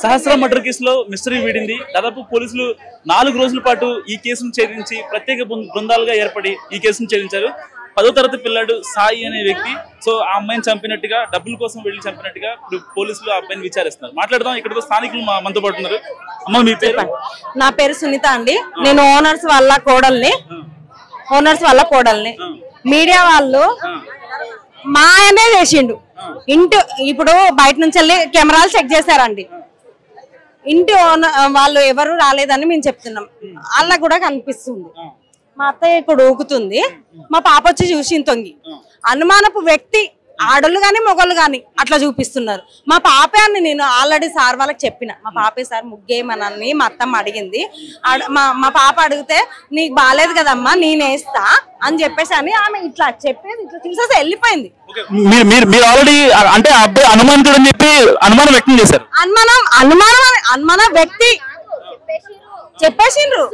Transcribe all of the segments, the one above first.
సహస్ర murder కేసులో mystery వీడింది. దాదాపు పోలీసులు 4 రోజుల పాటు ఈ కేసును ఛేదించి ప్రత్యేక బృందాలుగా ఏర్పడి ఈ కేసును ఛేదించారు. 10వ తరగతి పిల్లాడు సాయి అనే వ్యక్తి సో ఆ అమ్మాయిని చంపినట్టుగా, డబ్బుల కోసం వెళ్ళి చంపినట్టుగా ఇప్పుడు పోలీసులు ఆ అబ్బాయిని విచారిస్తున్నారు. మాట్లాడదాం. ఇక్కడ స్థానికులు మనతో పాటు ఉన్నారు. అమ్మ మీ పేరు? నా పేరు సునీత అండి. నేను ఓనర్స్ వాళ్ళ కోడల్ని. మీడియా వాళ్ళు మా ఆయనే చేసిండు. ఇంటి ఇప్పుడు బయట నుంచి వెళ్ళి కెమెరాలు చెక్ చేశారండి. ఇంటి వాళ్ళు ఎవరు రాలేదని మేము చెప్తున్నాం. వాళ్ళకు కూడా కనిపిస్తుంది. మా అత్తయ్య ఇక్కడ ఊగుతుంది. మా పాప వచ్చి చూసి తొంగి. అనుమానపు వ్యక్తి ఆడోళ్ళు గాని మొగోళ్ళు గాని అట్లా చూపిస్తున్నారు. మా పాపే అని నేను ఆల్రెడీ సార్ వాళ్ళకి చెప్పిన. మా పాపే సార్ ముగ్గేయమనని మా అత్తమ్మ అడిగింది. మా పాప అడిగితే నీకు బాగాలేదు కదమ్మా నేనేస్తా అని చెప్పేసి అని ఆమె ఇట్లా చెప్పేది ఇట్లా చూసేసి వెళ్ళిపోయింది. ఆల్రెడీ అంటే అబ్బాయి అనుమానితుడు అని చెప్పి అనుమానం వ్యక్తం చేశారు. అనుమానం వ్యక్తి చెప్పేసిండ్రు.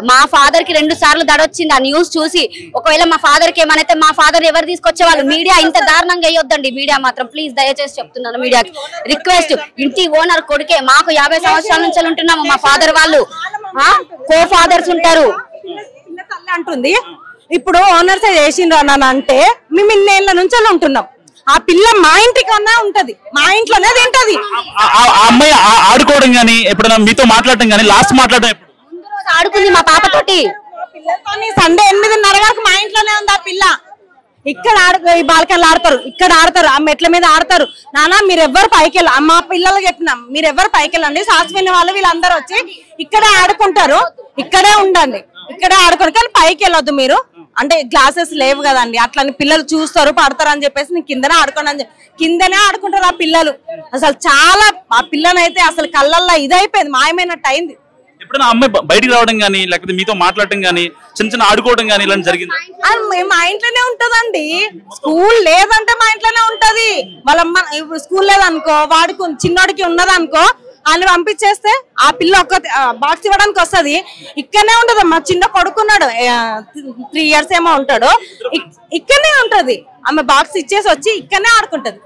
మా ఫాదర్ కి 2 సార్లు దడొచ్చింది ఆ న్యూస్ చూసి. ఒకవేళ మా ఫాదర్ కి ఏమైతే మా ఫాదర్ ఎవరు తీసుకొచ్చేవాళ్ళు? మీడియా ఇంత దారుణంగా వేయొద్దండి. మీడియా మాత్రం ప్లీజ్ దయచేసి చెప్తున్నాను, మీడియాకి రిక్వెస్ట్. ఇంటి ఓనర్ కొడుకే. మాకు 50 సంవత్సరాల నుంచి ఉంటున్నాము. మా ఫాదర్ వాళ్ళు కో ఫాదర్స్ ఉంటారు అంటుంది. ఇప్పుడు ఓనర్స్ చేసిండ్రు అని అంటే మేము ఇన్నేళ్ల నుంచి ఉంటున్నాం. ఆ పిల్ల మా ఇంటికన్నా ఉంటది, మా ఇంట్లోనే తింటది. అమ్మాయి ఆడుకోవడం గానీ ఎప్పుడైనా మీతో మాట్లాడటం గానీ లాస్ట్ మాట్లాడడం ఆడుకుంది మా పాపతోటి. సండే 8:30 వరకు మా ఇంట్లోనే ఉంది ఆ పిల్ల. ఇక్కడ ఈ బాల్కన్లు ఆడతారు, ఇక్కడ ఆడతారు, ఆ మెట్ల మీద ఆడతారు. నానా మీరెవ్వరు పైకి వెళ్ళ మా పిల్లలు చెప్పినాం, మీరెవ్వరు పైకి వెళ్ళండి. శాశ్వత వాళ్ళు వీళ్ళందరూ వచ్చి ఇక్కడే ఆడుకుంటారు, ఇక్కడే ఉండండి, ఇక్కడే ఆడుకోండి, కానీ పైకి వెళ్ళొద్దు మీరు. అంటే గ్లాసెస్ లేవు కదండి, అట్లని పిల్లలు చూస్తారు పడతారు అని చెప్పేసి నేను కిందనే ఆడుకోండి అని కిందనే ఆడుకుంటారు ఆ పిల్లలు. అసలు చాలా ఆ పిల్లనైతే అసలు కళ్ళల్లో ఇదైపోయింది, మాయమైనట్టు అయింది. ఎప్పుడైనా అమ్మాయి బయటికి రావడం గానీ లేకపోతే మీతో మాట్లాడటం గానీ చిన్న ఆడుకోవడం గానీ ఇలా జరిగింది? మా ఇంట్లోనే ఉంటదండి. స్కూల్ లేదంటే మా ఇంట్లోనే ఉంటది. వాళ్ళమ్మ ఇప్పుడు స్కూల్ లేదనుకో, వాడికి చిన్నోడికి ఉన్నదనుకో అని పంపించేస్తే ఆ పిల్ల ఒక్క బాక్స్ ఇవ్వడానికి వస్తుంది. ఇక్కడనే ఉంటది. మా చిన్న కొడుకున్నాడు, 3 years ఏమో ఉంటాడు. ఇక్కడనే ఉంటది. ఆమె బాక్స్ ఇచ్చేసి వచ్చి ఇక్కడనే ఆడుకుంటది,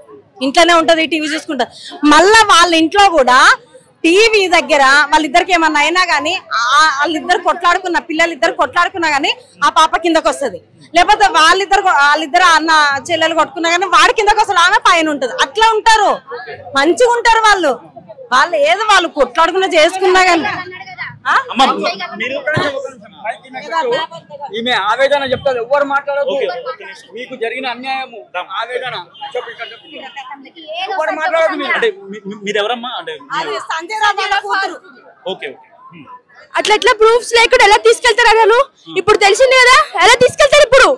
ఇంట్లోనే ఉంటది, టీవీ చూసుకుంటది. మళ్ళా వాళ్ళ ఇంట్లో కూడా టీవీ దగ్గర వాళ్ళిద్దరికి ఏమన్నా అయినా గానీ వాళ్ళిద్దరు కొట్లాడుకున్న పిల్లలిద్దరు కొట్లాడుకున్నా గానీ ఆ పాప కిందకు వస్తుంది. లేకపోతే వాళ్ళిద్దరు అన్న చెల్లెలు కొట్టుకున్నా గానీ వాడి కిందకు వస్తుంది, ఆమె పైన ఉంటది. అట్లా ఉంటారు, మంచిగా ఉంటారు వాళ్ళు. ఏదో వాళ్ళు కొట్లాడుకున్నా చేసుకున్నా గానీ ఈమె ఆవేదన చెప్తారు. ఎవరు మాట్లాడదు. మీకు జరిగిన అన్యాయము ఆవేదన ఎవరు మాట్లాడదు. మీరెవరమ్మా? అంటే అట్లా ఎట్లా ప్రూఫ్స్ లేకుండా ఎలా తీసుకెళ్తారు అసలు? ఇప్పుడు తెలిసింది కదా ఎలా తీసుకెళ్తారు. ఇప్పుడు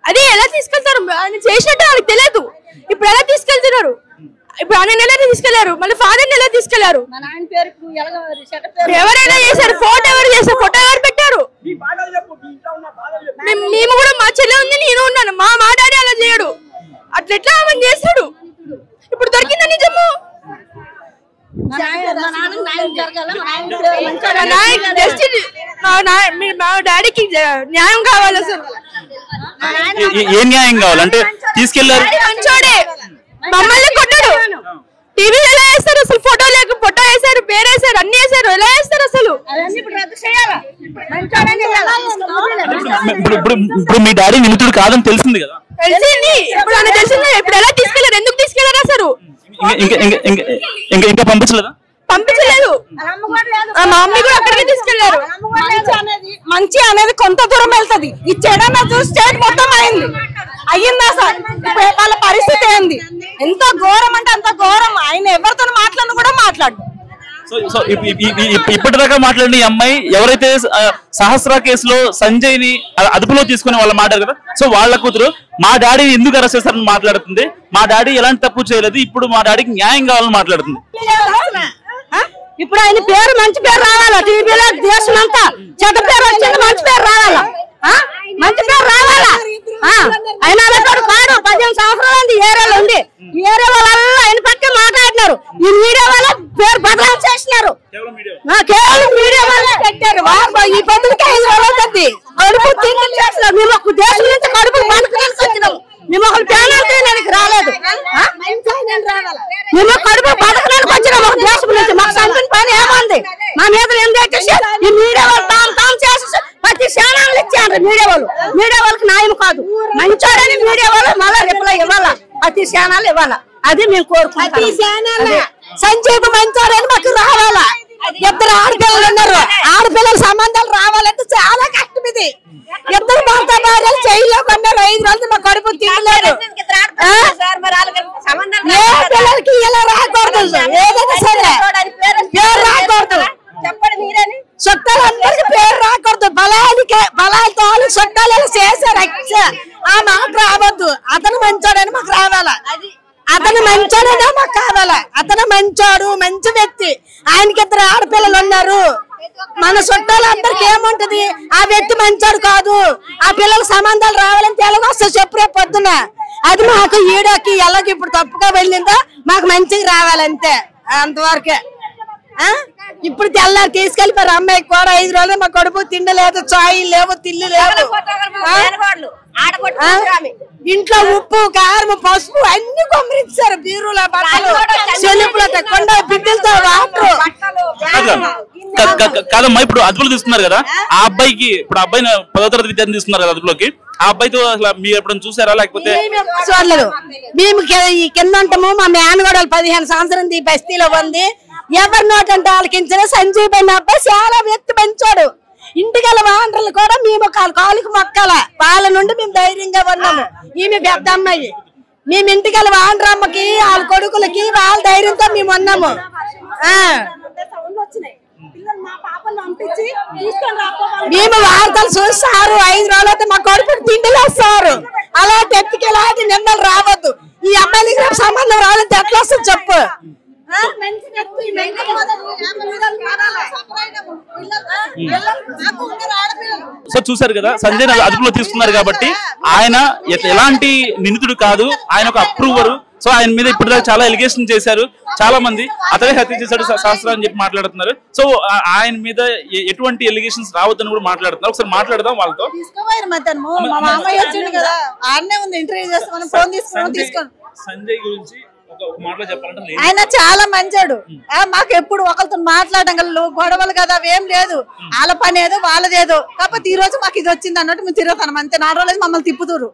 అది ఎలా తీసుకెళ్తారు? ఆయన చేసినట్టు వాళ్ళకి తెలియదు. ఇప్పుడు ఎలా తీసుకెళ్తున్నారు? ఇప్పుడు ఆయన ఎలా తీసుకెళ్లారు? మళ్ళీ ఫాదర్ ఎలా తీసుకెళ్లారు? ఎవరైనా చేశారు? ఫోటో ఎవరు చేశారు? ఫోటో ఎవరు పెట్టారు? మేము కూడా మా చెల్లె ఉంది, నేను ఉన్నాను. మా డాడీ అలా చేయడు. అట్లా ఎట్లా ఆమె చేస్తాడు? ఇప్పుడు దొరికిందా నిజము? మా డాడీకి న్యాయం కావాలి. అసలు ఏ న్యాయం కావాలంటే తీసుకెళ్లారు. మంచోడే, మమ్మల్ని కొట్టాడు. టీవీలో ఎలా వేస్తారు అసలు? ఫోటో వేసారు, పేరు వేసారు, అన్ని వేసారు. ఎలా వేస్తారు అసలు? ఇప్పుడు మీ డాడీ నిందితుడు కాదని తెలిసింది కదా? తెలిసింది. ఇప్పుడు ఆయన తెలిసింది. ఇప్పుడు ఎలా తీసుకెళ్లారు? ఎందుకు తీసుకెళ్లారు అసలు? ఇంకా పంపించలేదా? పంపించలేదు. మా మమ్మీ కూడా అక్కడికి తీసుకెళ్లారు. మంచి అనేది కొంత దూరం వెళ్తది. ఈ చెడన్న చూసి స్టేట్ మొత్తం అయ్యిందా సార్? వాళ్ళ పరిస్థితి ఏంది? ఎంత ఘోరం అంటే అంత ఘోరం. ఆయన ఎవరితో మాట్లాడిన కూడా మాట్లాడు. సో ఇప్పటిదాకా మాట్లాడిన ఈ అమ్మాయి ఎవరైతే సహస్ర కేసులో సంజయ్ ని అదుపులో తీసుకుని వాళ్ళు మాట్లాడారు కదా, సో వాళ్ళ కూతురు మా డాడీ ఎందుకు అరెస్ట్ చేస్తారని మాట్లాడుతుంది. మా డాడీ ఎలాంటి తప్పు చేయలేదు, ఇప్పుడు మా డాడీకి న్యాయం కావాలని మాట్లాడుతుంది. ఇప్పుడు ఆయన పేరు మంచి పేరు రావాలా? టీవీలో దేశం అంతా చెడ్డ పేరు వచ్చింది, మంచి పేరు రావాలా? మంచి పేరు రావాలా? ఆయన కాడు 15 సంవత్సరాలు ఏరియాలో ఉంది. ఈ ఏరియా వాళ్ళ ఆయన పక్క మాట్లాడినారు. ఈ మీడియా వాళ్ళ పేరు బదలాం చేసినారు. కేవలం మీడియా వాళ్ళే పెట్టారు. ఈ పొద్దుకి 5 రోజులు కడుపు తిండి చేస్తున్నారు. మేము ఒక దేశం నుంచి కడుపు పండుగ వచ్చినాము. మేము ఒక ప్యానల్ రాలేదు. మేము కడుపు బతకడానికి వచ్చినాం ఒక దేశం నుంచి. మాకు సంచిన పని ఏముంది? మా మీద ఏం తెచ్చేసి ఈ మీడియా వాళ్ళు తాము చేసి ప్రతి ఛానల్ ఇచ్చారు. మీడియా వాళ్ళకి న్యాయం కాదు. మంచోడని మీడియా వాళ్ళు మళ్ళీ రిప్లై ఇవ్వాలా, ప్రతి ఛానల్ ఇవ్వాలా. అది మేము కోరుకుంటాం. సంజీవ్ మంచోడని మాకు రావాలా. ఇద్దరు ఆడపిల్లలు ఉన్నారు. ఆడపిల్లల సంబంధాలు రావాలంటే చాలా కష్టం. ఇది ఇద్దరు భర్త భార్యలు జైల్లో కొన్నారు. 5 రోజులు మా కడుపు తినలేదు. ఏ పిల్లలకి ఇలా రాకూడదు, ఏదైనా సరే పేరు రాకూడదు. చుట్టాలు అందరికి పేరు రాకూడదు. బలాలతో చుట్టాలు చేశారు. ఆ మాట రావద్దు. అతను మంచోడని మాకు రావాలా. అతను మంచోడనే మాకు కావాలా. అతను మంచోడు, మంచి వ్యక్తి. ఆయనకి 2 ఆడపిల్లలు ఉన్నారు. మన చుట్టాలందరికి ఏముంటది? ఆ వ్యక్తి మంచోడు కాదు. ఆ పిల్లల సంబంధాలు రావాలని తెలుగు వస్తే చెప్పు రేపు పొద్దున. అది మాకు ఈడకి ఎలాగ ఇప్పుడు తప్పుగా వెళ్ళిందో మాకు మంచిగా రావాలంతే, అంతవరకే. ఇప్పుడు తెల్లారు తీసుకెళ్ళిపోయారు. అమ్మాయికి కూడా 5 రోజులు మా కడుపు తిండి లేదు, చాయ్ లేవు, తిల్లు లేవు. ఇంట్లో ఉప్పు, కారం, పసుపు అన్ని కొమ్మరించారు. బీరులో బట్టలు, చెలుపులతో, కొండ బిడ్డలతో వాటర్. కాదమ్మా, ఇప్పుడు అదుపులో తీసుకున్నారు కదా ఆ అబ్బాయికి. ఇప్పుడు అబ్బాయిని 10వ తరగతి విద్యార్థి తీసుకున్నారు కదా అదుపులోకి. ఆ అబ్బాయితో అసలు మీరు ఎప్పుడైనా చూసారా? లేకపోతే చూడలేదు. మేము కింద ఉంటాము. మా మేనగోడలు 15 సంవత్సరం ఈ బస్తీలో ఉంది. ఎవరి నోటంటే ఆలకించిన సంజీవ్ అన్న అబ్బాయి చాలా వ్యక్తి మంచోడు. ఇంటికల వాండ్రలు కూడా మేము కాలుకి మొక్కల. వాళ్ళ నుండి మేము ధైర్యంగా ఉన్నాము. ఈమె పెద్ద అమ్మాయి. మేము ఇంటికల వాండ్రమ్మకి వాళ్ళ కొడుకులకి వాళ్ళ ధైర్యంతో మేము ఉన్నాము. మేము వార్తలు చూస్తారు. 5 రోజులైతే మా కొడుకు తిండిలో వస్తారు. అలా తెప్పికెలాంటి నిందలు రావద్దు. ఈ అమ్మాయికి రేపు సంబంధం రావాలంటే ఎట్లా వస్తుంది చెప్పు. సో చూసారు కదా, సంజయ్ అదుపులో తీసుకున్నారు కాబట్టి ఆయన ఎలాంటి నిందితుడు కాదు, ఆయన ఒక అప్రూవరు. సో ఆయన మీద ఇప్పుడు చాలా ఎలిగేషన్ చేశారు చాలా మంది. అతనే హత్య చేశాడు శాస్త్రం అని చెప్పి మాట్లాడుతున్నారు. సో ఆయన మీద ఎటువంటి ఎలిగేషన్స్ రావద్దని కూడా మాట్లాడుతున్నారు. ఒకసారి మాట్లాడదాం వాళ్ళతో. సంజయ్ గురించి ఆయన చాలా మంచోడు. మాకు ఎప్పుడు ఒకరితో మాట్లాడడం కదా, గొడవలు కదా, అవేం లేదు. వాళ్ళ పని ఏదో వాళ్ళదేదో. కాకపోతే ఈ రోజు మాకు ఇది వచ్చింది అన్నట్టు మేము తిరుగుతాం అంతే. 4 రోజులు మమ్మల్ని తిప్పుతురు.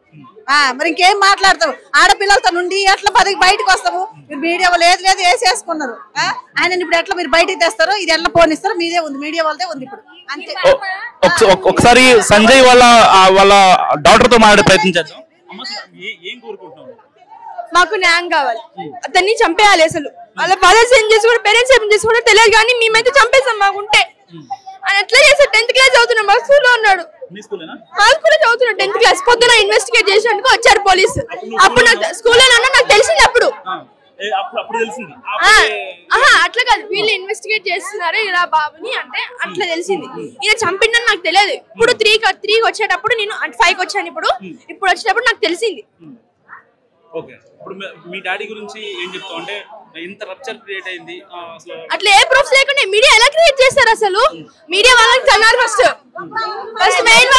మరి ఇంకేం మాట్లాడతావు? ఆడపిల్లలతో నుండి ఎట్లా బయటకు వస్తాము? మీరు మీడియా లేదు లేదు వేసేసుకున్నారు. ఆయన ఇప్పుడు ఎట్లా మీరు బయటకు తెస్తారు? ఇది ఎట్లా పోనిస్తారు? మీదే ఉంది, మీడియా వాళ్ళదే ఉంది ఇప్పుడు అంతే. ఒకసారి సంజయ్ వాళ్ళ డాక్టర్ తో మాట్లాడే ప్రయత్నం చేద్దాం. ఏం కోరుకుంటున్నాం? మాకు న్యాయం కావాలి. అతన్ని చంపేయాలి. అసలు వాళ్ళ ఫాదర్స్ ఏం చేసి కూడా, పేరెంట్స్ ఏం చేసి కూడా తెలియదు, కానీ మేమైతే చంపేసాం. మాకుంటే ఆయన ఎట్లా చేస్తాడు? 10th క్లాస్ చదువుతున్నాడు. మా స్కూల్లో ఉన్నాడు. మా స్కూల్లో చదువుతున్నాడు 10th క్లాస్. పొద్దున ఇన్వెస్టిగేట్ చేసినందుకు వచ్చారు పోలీసు. అప్పుడు నాకు స్కూల్లో నాకు తెలిసింది. అప్పుడు అట్లా కాదు, వీళ్ళు ఇన్వెస్టిగేట్ చేస్తున్నారు ఇలా బాబుని అంటే అట్లా తెలిసింది. ఈయన చంపిండని నాకు తెలియదు. ఇప్పుడు 3కి వచ్చేటప్పుడు, నేను 5కి వచ్చాను. ఇప్పుడు వచ్చేటప్పుడు నాకు తెలిసింది. ఓకే, ఇప్పుడు మీ డాడీ గురించి ఏం చెప్తావు? అంటే ఇంత రప్చర్ క్రియేట్ అయింది అసలు. అట్లా ఏ ప్రూఫ్స్ లేకుండా మీడియా ఎలా క్రియేట్ చేస్తారు? అసలు మీడియా వాళ్ళకి అన్నారు first main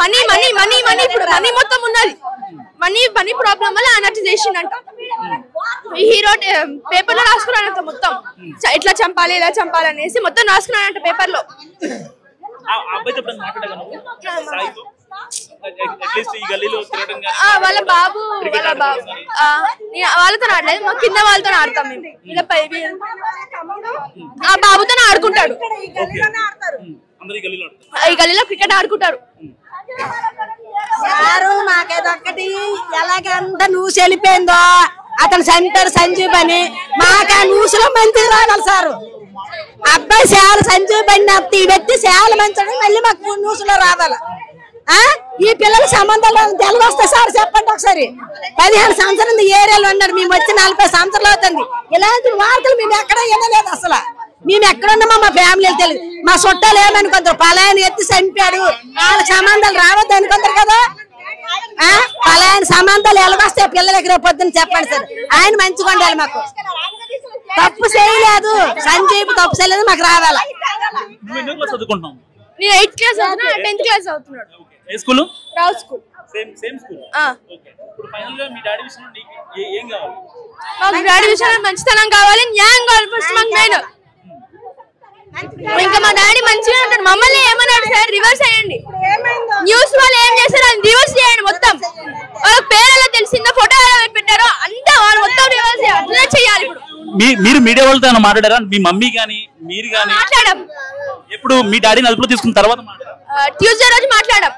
money money money money. ఇప్పుడు మనీ మొత్తం ఉన్నది. మనీ ప్రాబ్లం వల్ల ఆయన అట్లా చేసిండంట. హీరో పేపర్ లో రాసుకున్నాడంట మొత్తం. ఎట్లా చంపాలి, ఎలా చంపాలి అనేసి మొత్తం రాసుకున్నాడంట పేపర్ లో. వాళ్ళ బాబు వాళ్ళతో ఆడలేదు, మా కింద వాళ్ళతో ఆడతాం మేము. ఇలా ఆ బాబుతో ఆడుకుంటాడు. ఈ గల్లీలో క్రికెట్ ఆడుకుంటారు. మాకేదొక్కటి ఎలాగంతా న్యూస్ వెళ్ళిపోయిందో అతను చంపాడు సంజీవ్ అని. మాకు ఆ న్యూస్ లో మంచిగా రావాలి సార్. అబ్బాయి చాలా సంజీవ్ బండి ఈ వ్యక్తి చాలా మంచి, మళ్ళీ మాకు న్యూస్ లో రావాలి. ఈ పిల్లల సంబంధాలు తెలుగు వస్తాయి సార్ చెప్పండి ఒకసారి. 15 సంవత్సరాలు ఈ ఏరియాలో ఉన్నాడు. మేము వచ్చి 40 సంవత్సరాలు అవుతుంది. ఇలాంటి వార్తలు మేము ఎక్కడ వినలేదు అసలు. మేము ఎక్కడున్నామో మా ఫ్యామిలీ తెలియదు. మా చుట్టాలు ఏమనుకుంటారు? పలాయని ఎత్తి చంపాడు, వాళ్ళ సంబంధాలు రావద్దు అనుకుంటారు కదా. పలాయని సంబంధాలు ఎలాగొస్తాయి పిల్లలకి రేపు పొద్దున్న చెప్పండి సార్. ఆయన మంచిగా ఉండాలి. మాకు తప్పు చేయలేదు, సంజీవ్ తప్పు చేయలేదు, మాకు రావాలా. నేను 8th క్లాస్ అవుతున్నా, 10th క్లాస్ అవుతున్నాడు. ఏ స్కూల్? రావు స్కూల్. Same school. ఓకే, ఇప్పుడు ఫైనల్ గా మీ డాడీ విషయంలో ఏం కావాలి? మాకు డాడీ విషయంలో మంచితనం కావాలి, న్యాయం కావాలి ఫస్ట్ మాకు మెయిన్. ఇంకా మా డాడీ మంచిగా ఉంటాడు. మమ్మల్ని ఏమన్నాడు సార్, రివర్స్ అయ్యండి, న్యూస్ వాళ్ళు ఏం చేశారు అది రివర్స్ చేయండి మొత్తం. వాళ్ళకి పేరు ఎలా తెలిసిందో, ఫోటో ఎలా పెట్టారో అంతా వాళ్ళు మొత్తం రివర్స్ చేయాలి. ఇప్పుడు మీరు మీడియా వాళ్ళతో మాట్లాడారా? మీ మమ్మీ గానీ మీరు గానీ మాట్లాడాం. ఎప్పుడు మీ డాడీని అదుపులో తీసుకున్న తర్వాత ట్యూస్డే రోజు మాట్లాడాం.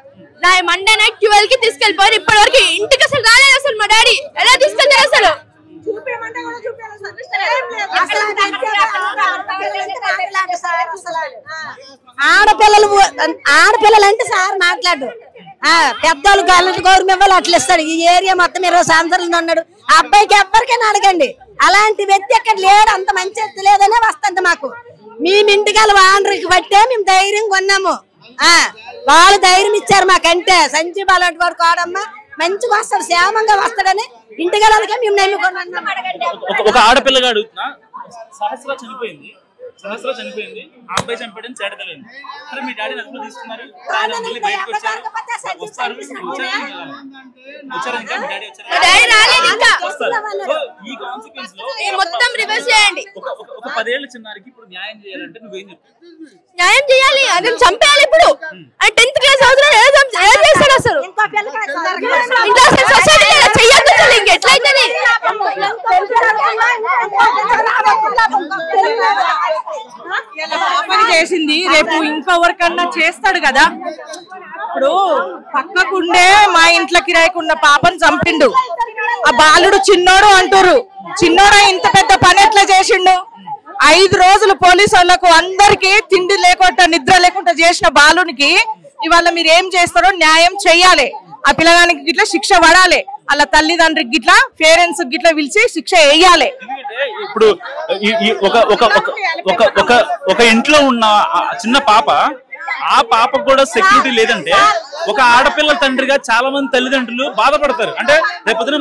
మండే నైట్ 12 కి తీసుకెళ్ళిపోయారు. ఇప్పటి వరకు ఇంటికి అసలు రాలేదు. అసలు మా డాడీ ఎలా తీసుకెళ్తారు అసలు? ఆడపిల్లలు అంటే సార్ మాట్లాడు, పెద్దోళ్ళు గవర్నమెంట్ ఇవ్వాలి అట్లా ఇస్తాడు. ఈ ఏరియా మొత్తం 20 సంవత్సరాలు ఉన్నాడు. ఆ అబ్బాయికి ఎవరికైనా అడగండి, అలాంటి వ్యక్తి ఎక్కడ లేడు. అంత మంచి వ్యక్తి లేదనే వస్తుంది మాకు. మేము ఇంటికి వాండ్రికి బట్టే మేము ధైర్యం కొన్నాము. వాళ్ళు ధైర్యం ఇచ్చారు మాకంటే. సంజీవ్ అలాంటి వాడు కాడమ్మా మంచిగా వస్తాడు, క్షేమంగా వస్తాడని ఇంటికి మేము నమ్ముకున్నాం. ఒక ఆడపిల్లగాడు సహస్ర చనిపోయింది, ఆ అబ్బాయి చంపడం చేడతలేదు. సరే మీ డాడీని అదుపులో తీసుకున్నారు, ఆయన మళ్ళీ బయటకు వచ్చారు. ఈ కాన్సిక్వెన్స్ లో మొత్తం రివర్స్ చేయండి. ఒక 10 ఏళ్ల చిన్నారికి ఇప్పుడు న్యాయం చేయాలంటే నువ్వేం చెప్తావు? న్యాయం చేయాలి, అదే చంపేయాలి. ఇప్పుడు 10th క్లాస్ అవుతున్నాడు, ఏం చేస్తాడు అసలు? ఇంకా అసలు సొసైటీ చెయ్యొద్దు అసలు. ఇంకెట్లయితే చేసింది రేపు ఇంకెవరికన్నా చేస్తాడు కదా. ఇప్పుడు పక్కకుండే మా ఇంట్లో కిరాయికున్న పాపను చంపిండు. ఆ బాలుడు చిన్నోడు అంటారు. చిన్నోడు ఇంత పెద్ద పని ఎట్లా చేసిండు? 5 రోజులు పోలీసు వాళ్ళకు అందరికి తిండి లేకుండా నిద్ర లేకుండా చేసిన బాలునికి ఇవాళ మీరు ఏం చేస్తారో న్యాయం చెయ్యాలి. ఆ పిల్లగానికి గిట్లా శిక్ష పడాలి. అలా తల్లిదండ్రికి గిట్లా పేరెంట్స్ గిట్లా పిలిచి శిక్ష వేయాలి. ఇప్పుడు ఒక ఇంట్లో ఉన్న చిన్న పాప, ఆ పాపకు కూడా సెక్యూరిటీ లేదంటే ఒక ఆడపిల్ల తండ్రిగా చాలా మంది తల్లిదండ్రులు బాధపడతారు. అంటే రేపొద్దున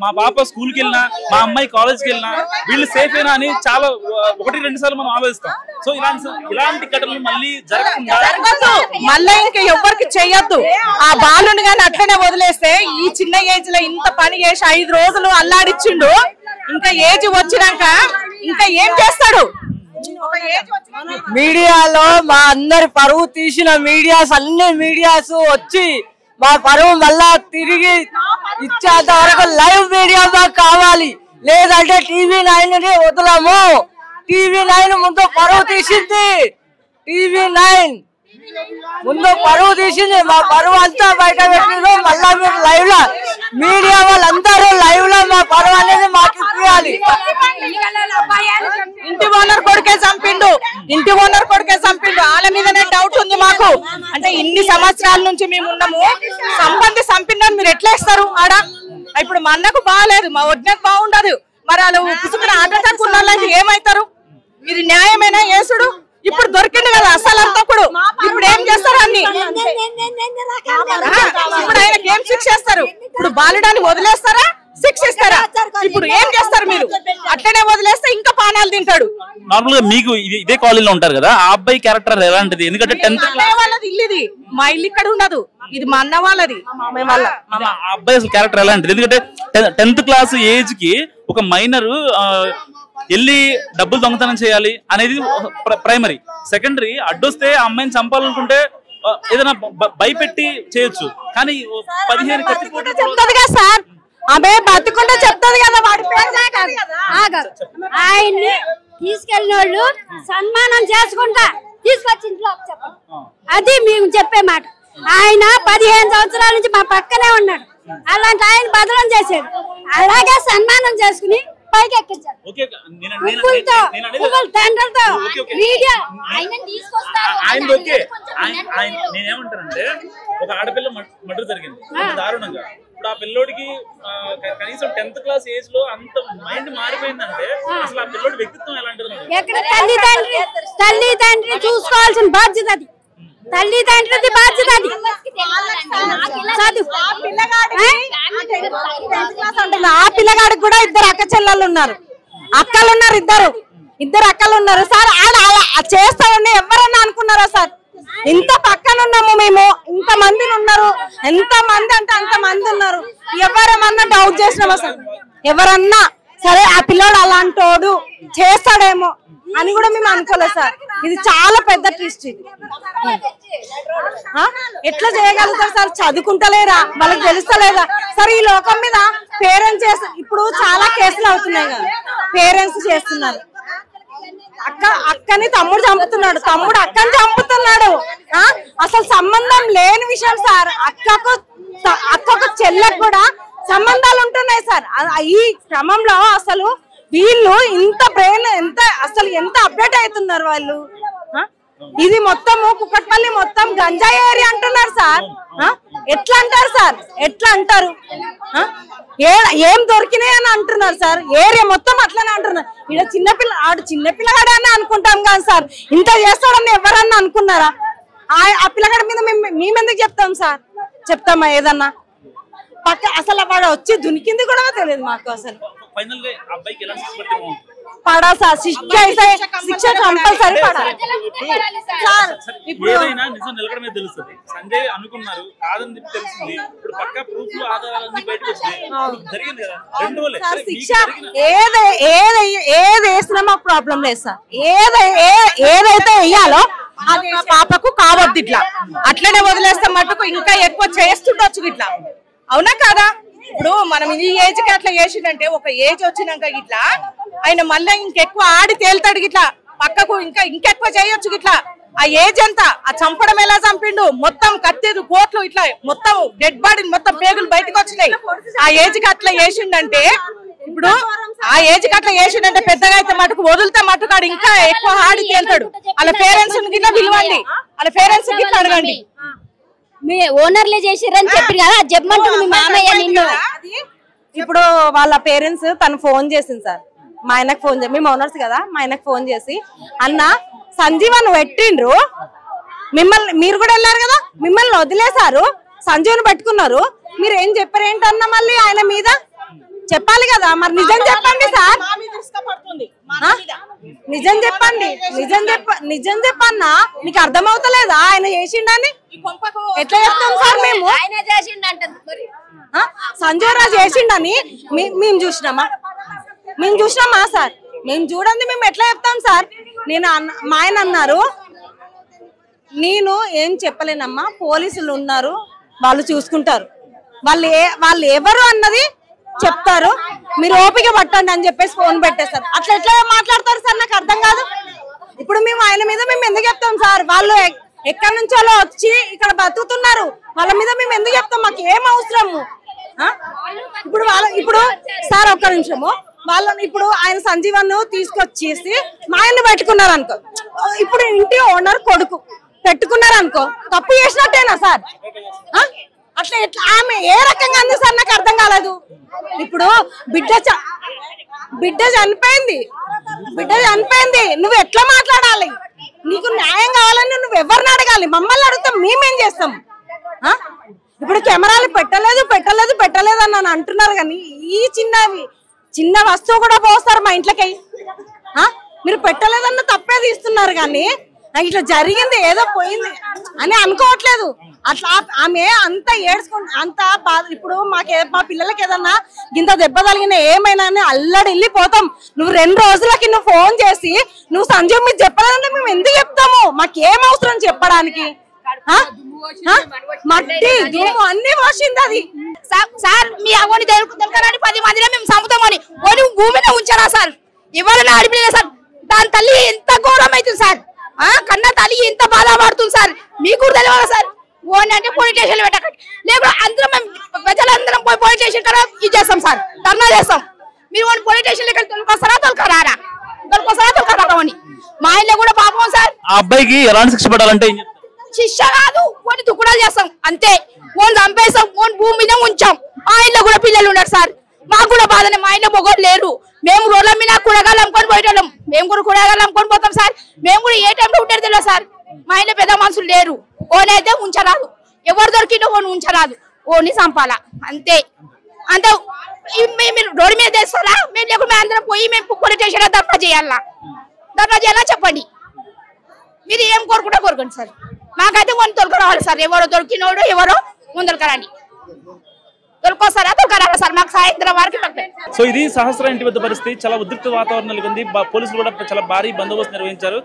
మా పాప స్కూల్కి వెళ్ళినా, మా అమ్మాయి కాలేజ్కి వెళ్ళినా వీళ్ళు సేఫ్ అయినా అని చాలా 1-2 సార్లు మనం ఆలోచిస్తాం. సో ఇలాంటి ఘటనలు మళ్ళీ జరగదు, మళ్ళీ ఇంకా ఎవరికి చెయ్యొద్దు. ఆ బాలుని గాని అట్లనే వదిలేస్తే ఈ చిన్న ఏజ్ లో ఇంత పని చేసి 5 రోజులు అల్లాడిచ్చిండు. ఇంకా ఏజ్ వచ్చినాక ఇంకా ఏం చేస్తాడు? మీడియాలో మా అందరి పరువు తీసిన మీడియాస్ అన్ని మీడియాస్ వచ్చి మా పరువు మళ్ళా తిరిగి ఇచ్చేంత వరకు లైవ్ మీడియా మాకు కావాలి. లేదంటే TV9 ని వదలము. TV9 ముందు పరువు తీసింది. TV9 ముందు పరువు తీసింది. మా పరువు అంతా బయట పెట్టిండ్రు. మళ్ళా మీరు లైవ్ లో మీడియా వాళ్ళందరూ లైవ్ లో మా పరువు అనేది మాకు ఇవ్వాలి. ఇంటి ఓనర్ కొడుకే చంపిండు. వాళ్ళ మీదనే డౌట్ ఉంది మాకు. అంటే ఇన్ని సంవత్సరాల నుంచి మేము ఉన్నాము. సంబంధి చంపిందని మీరు ఎట్లా ఇస్తారు ఆడ? ఇప్పుడు మా అన్నకు బాగాలేదు, మా వడ్డకు బాగుండదు. మరి వాళ్ళు పుసుకుని ఆటకు ఉన్న వాళ్ళకి ఏమైతారు? ఇది న్యాయమేనా యేసుడు? ఇప్పుడు దొరికింది కదా అసలు అంతకుడు. ఇప్పుడు ఏం చేస్తారు అన్ని? ఇప్పుడు ఆయనకి ఏం శిక్ష చేస్తారు? ఇప్పుడు బాలుడాన్ని వదిలేస్తారా, శిక్షిస్తారా? ఇప్పుడు ఏం చేస్తారు మీరు? అట్లనే వదిలేస్తే ఇంకా పానాలు తింటాడు. నార్మల్ గా మీకు ఇదే కాలేజీలో ఉంటారు కదా, ఆ అబ్బాయి క్యారెక్టర్ ఎలాంటిది? ఎందుకంటే 10th వాళ్ళది ఇల్లు, ఇది మా ఇల్లు ఇక్కడ ఉండదు, ఇది మా అన్న వాళ్ళది. ఆ అబ్బాయి అసలు క్యారెక్టర్ ఎలాంటిది? ఎందుకంటే 10th క్లాస్ ఏజ్ కి ఒక మైనర్ వెళ్ళి డబ్బులు దొంగతనం చేయాలి అనేది ప్రైమరీ. సెకండరీ అడ్డొస్తే ఆ అమ్మాయిని చంపాలనుకుంటే ఏదైనా భయపెట్టి చేయొచ్చు. కానీ 15 చెప్తుంది కదా సార్, ఆమె బతుకుంటే చెప్తుంది కదా. వాడి ఆయన్ని తీసుకెళ్ళిన వాళ్ళు సన్మానం చేసుకుంటా తీసుకొచ్చి ఇంట్లో చెప్పండి. అది మేము చెప్పే మాట. ఆయన 15 సంవత్సరాల నుంచి మా పక్కనే ఉన్నాడు. అలాంటి ఆయన బదలం చేశాడు. అలాగే సన్మానం చేసుకుని పైకి ఎక్కించాడు. నేనేమంటానంటే ఒక ఆడపిల్ల మర్డర్ జరిగింది దారుణంగా. ఇప్పుడు ఆ పిల్లోడికి కనీసం 10th క్లాస్ ఏజ్ లో అంత మైండ్ మారిపోయిందంటే అసలు ఆ పిల్లోడి వ్యక్తిత్వం ఎలాంటిది? ఎక్కడ తల్లిదండ్రి చూసుకోవాల్సిన బాధ్యత అది. తల్లిదండ్రులది బాధ్యత అది. ఆ పిల్లగాడికి కూడా 2 అక్క చెల్లెళ్ళు ఉన్నారు, అక్కలు ఉన్నారు, ఇద్దరు అక్కలు ఉన్నారు సార్. చేస్తా ఉండే ఎవరన్నా అనుకున్నారా సార్? ఇంత పక్కన ఉన్నాము మేము, ఇంత మంది ఉన్నారు. ఎంత మంది అంటే అంత మంది ఉన్నారు. ఎవరేమన్నా డౌట్ చేసినామా సార్? ఎవరన్నా సరే ఆ పిల్లోడు అలాంటోడు చేస్తాడేమో అని కూడా మేము అనుకోలేదు సార్. ఇది చాలా పెద్ద ట్విస్ట్. ఇది ఎట్లా చేయగలుగుతారు సార్? చదువుకుంటలేరా? వాళ్ళకి తెలుస్తలేదా సార్? ఈ లోకం మీద పేరెంట్స్ చేస్తారు. ఇప్పుడు చాలా కేసులు అవుతున్నాయి కదా, పేరెంట్స్ చేస్తున్నారు. అక్కని తమ్ముడు చంపుతున్నాడు, తమ్ముడు అక్కని చంపుతున్నాడు. అసలు సంబంధం లేని విషయం సార్. అక్కకు చెల్లెకు కూడా సంబంధాలు ఉంటున్నాయి సార్. ఈ క్రమంలో అసలు వీళ్ళు ఇంత బ్రెయిన్ ఎంత అప్డేట్ అవుతున్నారు వాళ్ళు. ఇది మొత్తము కుక్కట్పల్లి మొత్తం గంజాయి ఏరియా అంటున్నారు సార్. ఎట్లా అంటారు సార్? ఎట్లా అంటారు? ఏం దొరికినాయి అని అంటున్నారు సార్. ఏరియా మొత్తం అట్లనే అంటున్నారు. ఇక్కడ చిన్నపిల్లగాడే అని అనుకుంటాం కానీ సార్, ఇంత చేస్తాడని ఎవరన్నా అనుకున్నారా? ఆ పిల్లగాడి మీద మేమెందుకు చెప్తాం సార్? చెప్తామా ఏదన్నా? పక్క అసలు వాడు వచ్చి దునికింది కూడా తెలియదు మాకు. అసలు పడా సార్, శిక్ష కంపల్సరీ పడాలి సార్. ఇప్పుడు సంజయ్ అనుకున్నారు కాదని తెలిసింది, ఇప్పుడు పక్క ప్రూఫ్లు ఆధారాలన్నీ బయటకు వచ్చాయి. శిక్ష ఏది వేసినా మాకు ప్రాబ్లం లేదు సార్. ఏదైతే వేయాలో అది పాపకు కావద్దు. ఇట్లా అట్లనే వదిలేస్తే మటుకు ఇంకా ఎక్కువ చేస్తుండొచ్చు ఇట్లా. అవునా కాదా? ఇప్పుడు మనం ఈ ఏజ్ కి అట్లా చేసిందంటే ఒక ఏజ్ వచ్చినాక ఇట్లా ఆయన మళ్ళీ ఇంకెక్కువ ఆడి తేలుతాడు ఇట్లా పక్కకు ఇంకెక్కువ చేయొచ్చు ఇట్లా. ఆ ఏజ్ ఎంత? ఆ చంపడం ఎలా చంపిండు? మొత్తం కత్తెరు కోట్లు ఇట్లా మొత్తం డెడ్ బాడీ మొత్తం పేగులు బయటకు వచ్చినాయి. ఆ ఏజ్ కి అట్లా చేసిండంటే ఇప్పుడు ఆ ఏజ్ కి అట్లా చేసిండంటే పెద్దగా అయితే మటుకు వదిలితే మటుకాడు ఇంకా ఎక్కువ ఆడి తేలుతాడు. వాళ్ళ పేరెంట్స్ గిట్లా పిలవండి, వాళ్ళ పేరెంట్స్ గిట్లా అడగండి. మీ ఓనర్లే చేసిరని చెప్పారు కదా, చెప్పమంటుంది మీ మామయ్య నిన్ను. ఇప్పుడు వాళ్ళ పేరెంట్స్ తను ఫోన్ చేసింది సార్. మా ఆయనకు ఫోన్ చేసి, మేము ఓనర్స్ కదా, మా ఆయనకు ఫోన్ చేసి అన్న సంజీవన్ పెట్టిండ్రు, మీరు కూడా వెళ్ళారు కదా, మిమ్మల్ని వదిలేశారు, సంజీవన్ పెట్టుకున్నారు, మీరు ఏం చెప్పారు ఏంటన్నా మళ్ళీ ఆయన మీద చెప్పాలి కదా. మరి నిజం చెప్పండి సార్, నిజం చెప్పండి, నిజం చెప్పన్నా. నీకు అర్థమవుతలేదా ఆయన చేసిండని? ఎట్లా చెప్తాం సార్ మేము? సంజయ్ రాజు చేసిండని మేము చూసినామా సార్? మేము చూడండి, మేము ఎట్లా చెప్తాం సార్? మా ఆయన అన్నారు, నేను ఏం చెప్పలేనమ్మా, పోలీసులు ఉన్నారు, వాళ్ళు చూసుకుంటారు, వాళ్ళు ఎవరు అన్నది చెప్తారు, మీరు ఓపిక పట్టండి అని చెప్పేసి ఫోన్ పెట్టేస్తారు. అట్లా ఎట్లా మాట్లాడతారు సార్? నాకు అర్థం కాదు. ఇప్పుడు మేము ఆయన మీద మేము ఎందుకు చెప్తాం సార్? వాళ్ళు ఎక్కడి నుంచో వచ్చి ఇక్కడ బతుకుతున్నారు, వాళ్ళ మీద మేము ఎందుకు చెప్తాం? మాకు ఏం అవసరము? ఇప్పుడు సార్ ఒక్క నిమిషము, వాళ్ళని ఇప్పుడు ఆయన సంజీవన్ తీసుకొచ్చేసి మా ఆయన్ని పెట్టుకున్నారు అనుకో, ఇప్పుడు ఇంటి ఓనర్ కొడుకు పెట్టుకున్నారు అనుకో, తప్పు చేసినట్టేనా సార్? అట్లా ఎట్లా ఆమె ఏ రకంగా అంది సార్? నాకు అర్థం కాలేదు. ఇప్పుడు బిడ్డ చనిపోయింది, నువ్వు ఎట్లా మాట్లాడాలి? నీకు న్యాయం కావాలని నువ్వు ఎవరిని అడగాలి? మమ్మల్ని అడుగుతాం, మేమేం చేస్తాం? ఇప్పుడు కెమెరాలు పెట్టలేదు అని అంటున్నారు, కానీ ఈ చిన్న వస్తువు కూడా పోస్తారు మా ఇంట్లోకి. మీరు పెట్టలేదన్న తప్పే తీస్తున్నారు, కానీ ఇట్లా జరిగింది ఏదో పోయింది అని అనుకోవట్లేదు. అట్లా ఆమె అంత ఏడ్చుకుంటు అంత బాధ. ఇప్పుడు మా పిల్లలకి ఏదన్నా గింత దెబ్బ తగిన ఏమైనా అల్లడి వెళ్ళిపోతాం. నువ్వు 2 రోజులకి నువ్వు ఫోన్ చేసి నువ్వు సంజయ్ మీరు చెప్పలేదంటే మేము ఎందుకు చెప్తాము? మాకేం అవసరం చెప్పడానికి? మట్టి దుమ్ము అన్ని పోసింది అది. సార్ మీ అవని దొరకరాని 10 మందిలో మేము చంపుతామని భూమిలో ఉంచారా సార్? ఇవ్వాలని అడిపిలే సార్. దాని తల్లి ఎంత ఘోరం అవుతుంది సార్, కన్న తల్లి ఎంత బాధపడుతుంది సార్. మీకు కూడా తెలియదు సార్. ఓన్ అంటే పోలీస్ స్టేషన్ పెట్టకండి, లేకపోతే అందరం మేము ప్రజలందరం పోయి పోలీస్ స్టేషన్ కదా ఇది చేస్తాం సార్, ధర్నా చేస్తాం. మీరు ఓన్ పోలీస్ స్టేషన్ తొలకొస్తారా తొలకరారా అని మా ఇంట్లో కూడా పాపం సార్. ఆ అబ్బాయికి ఎలాంటి శిక్ష పడాలంటే శిక్ష కాదు, కొన్ని దుక్కుడాలు చేస్తాం అంతే. ఓన్ చంపేస్తాం, ఓన్ భూమి మీద ఉంచాం. మా ఇంట్లో కూడా పిల్లలు ఉన్నారు సార్, మాకు కూడా బాధనే. మా ఇంట్లో మొగోళ్ళు లేరు, మేము రోడ్ల మీద కూరగాయలు అమ్ముకొని పోయేటోళ్ళం, మేము కూడా కూరగాయలు అమ్ముకొని పోతాం సార్. మేము కూడా ఏ టైంలో ఉండేది తెలియదు సార్. మా ఇంట్లో పెద్ద మనుషులు లేరు, ఓనైతే ఉంచరాదు, ఎవరు దొరికిందో ఓన్ ఉంచరాదు, ఓన్ని చంపాలా అంతే. అంతే మీరు రోడ్డు మీద తెస్తారా? మేము లేకుండా అందరం పోయి మేము పోలీస్ స్టేషన్ ధర్నా చేయాలా చెప్పండి. మీరు ఏం కోరుకోండి సార్, మాకైతే కొన్ని తొలక రావాలి సార్. ఎవరో దొరికినోడు ఎవరో ముందరకరండి. తొలకొస్తారా తొలకరారా సార్ మాకు సాయంత్రం వరకు. సో ఇది సహస్ర ఇంటి వద్ద పరిస్థితి. చాలా ఉద్రిక్త వాతావరణం నెలకొంది. పోలీసులు కూడా చాలా భారీ బందోబస్తు నిర్వహించారు.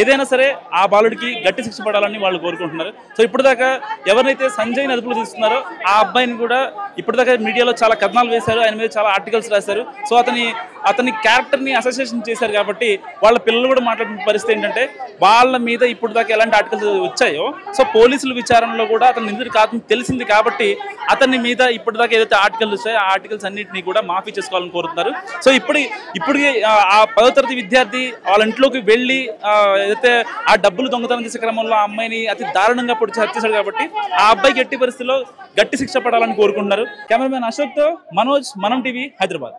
ఏదైనా సరే ఆ బాలుడికి గట్టి శిక్ష పడాలని వాళ్ళు కోరుకుంటున్నారు. సో ఇప్పటిదాకా ఎవరినైతే సంజయ్ని అదుపులో తీసుకున్నారో ఆ అబ్బాయిని కూడా ఇప్పటిదాకా మీడియాలో చాలా కథనాలు వేశారు, ఆయన మీద చాలా ఆర్టికల్స్ రాశారు. సో అతని క్యారెక్టర్ని అసోసియేషన్ చేశారు కాబట్టి వాళ్ళ పిల్లలు కూడా మాట్లాడిన పరిస్థితి ఏంటంటే వాళ్ళ మీద ఇప్పటిదాకా ఎలాంటి ఆర్టికల్స్ వచ్చాయో సో పోలీసుల విచారణలో కూడా అతను నిందితుడు కాదని తెలిసింది కాబట్టి అతని మీద ఇప్పటిదాకా ఏదైతే ఆర్టికల్స్ వచ్చాయో ఆ ఆర్టికల్స్ అన్నింటినీ కూడా మాఫీ చేసుకోవాలని కోరుతున్నారు. సో ఇప్పటికి ఆ 10వ తరగతి విద్యార్థి వాళ్ళ ఇంట్లోకి వెళ్ళి ఏదైతే ఆ డబ్బులు దొంగతనం చేసే క్రమంలో ఆ అమ్మాయిని అతి దారుణంగా పొడిచి హత్య చేశాడు కాబట్టి ఆ అబ్బాయికి ఎట్టి పరిస్థితుల్లో గట్టి శిక్ష పడాలని కోరుకుంటున్నారు. కెమెరామెన్ అశోక్తో మనోజ్, మనం టీవీ, హైదరాబాద్.